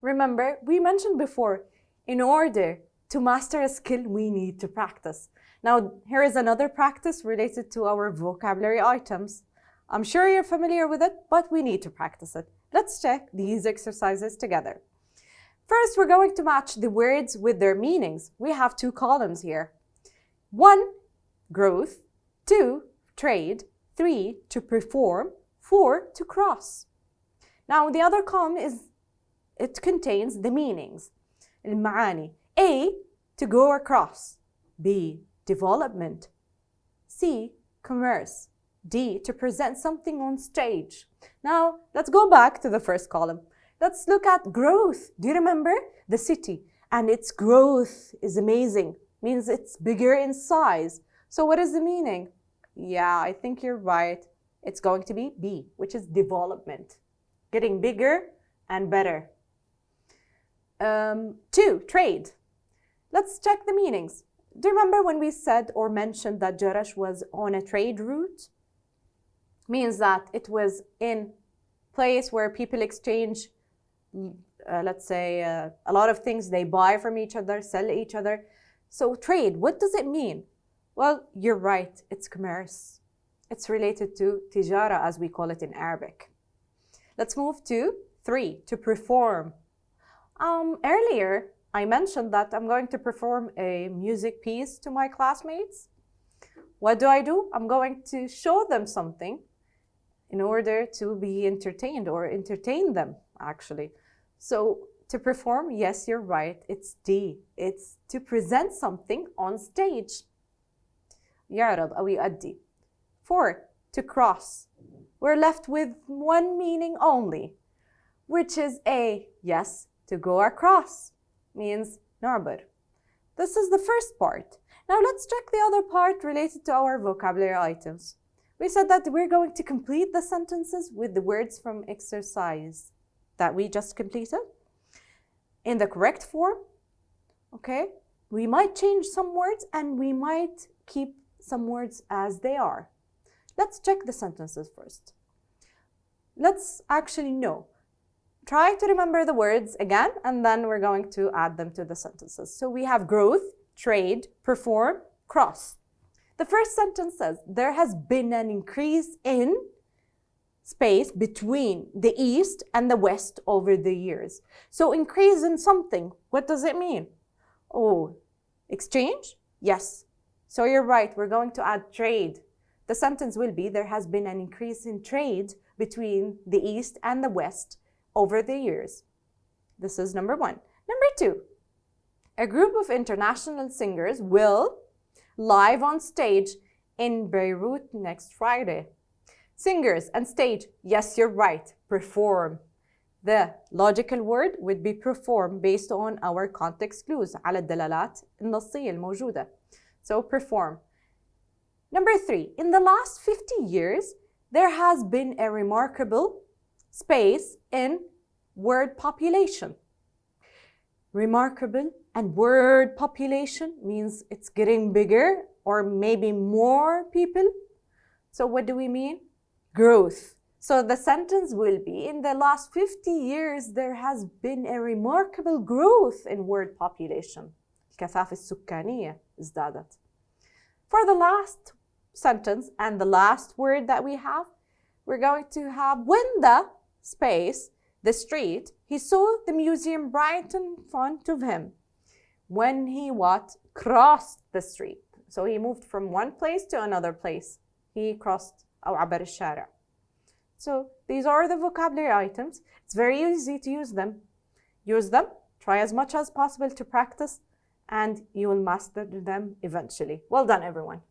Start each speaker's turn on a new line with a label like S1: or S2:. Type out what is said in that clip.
S1: Remember, we mentioned before, in order to master a skill, we need to practice. Now, here is another practice related to our vocabulary items. I'm sure you're familiar with it, but we need to practice it. Let's check these exercises together. First, we're going to match the words with their meanings. We have 2 columns here. 1, growth. 2, trade. 3, to perform. 4, to cross. Now, the other column it contains the meanings. المعاني. A, to go across. B, development. C, commerce. D, to present something on stage. Now, let's go back to the first column. Let's look at growth. Do you remember? The city. And its growth is amazing. Means it's bigger in size. So what is the meaning? Yeah, I think you're right. It's going to be B, which is development. Getting bigger and better. 2, trade. Let's check the meanings. Do you remember when we said or mentioned that Jarash was on a trade route? Means that it was in place where people exchange, let's say, a lot of things they buy from each other, sell each other. So trade, what does it mean? Well, you're right, it's commerce. It's related to tijara, as we call it in Arabic. Let's move to 3, to perform. Earlier, I mentioned that I'm going to perform a music piece to my classmates. What do? I'm going to show them something in order to be entertained or entertain them, actually. So to perform, yes, you're right, it's D. It's to present something on stage. يعرض أو يؤدي. 4, to cross. We're left with 1 meaning only, which is A. Yes, to go across. Means نعبر. This is the first part. Now let's check the other part related to our vocabulary items. We said that we're going to complete the sentences with the words from exercise that we just completed in the correct form. Okay? We might change some words and we might keep some words as they are. Let's check the sentences first. Let's actually know. Try to remember the words again, and then we're going to add them to the sentences. So we have growth, trade, perform, cross. The first sentence says, there has been an increase in space between the East and the West over the years. So increase in something, what does it mean? Oh, exchange? Yes. So you're right, we're going to add trade. The sentence will be, there has been an increase in trade between the East and the West over the years. This is number 1. Number 2, a group of international singers will live on stage in Beirut next Friday. Singers and stage, yes, you're right, perform. The logical word would be perform based on our context clues على الدلالات النصية الموجودة. So perform. Number 3, in the last 50 years, there has been a remarkable space in word population. Remarkable and word population means it's getting bigger or maybe more people. So what do we mean? Growth. So the sentence will be, in the last 50 years, there has been a remarkable growth in word population. الكثافة السكانية ازدادت. For the last sentence and the last word that we have, we're going to have, when the space, the street, he saw the museum right in front of him. When he what? Crossed the street. So he moved from one place to another place. He crossed أو عبر الشارع. So these are the vocabulary items. It's very easy to use them. Use them, try as much as possible to practice, and you will master them eventually. Well done, everyone.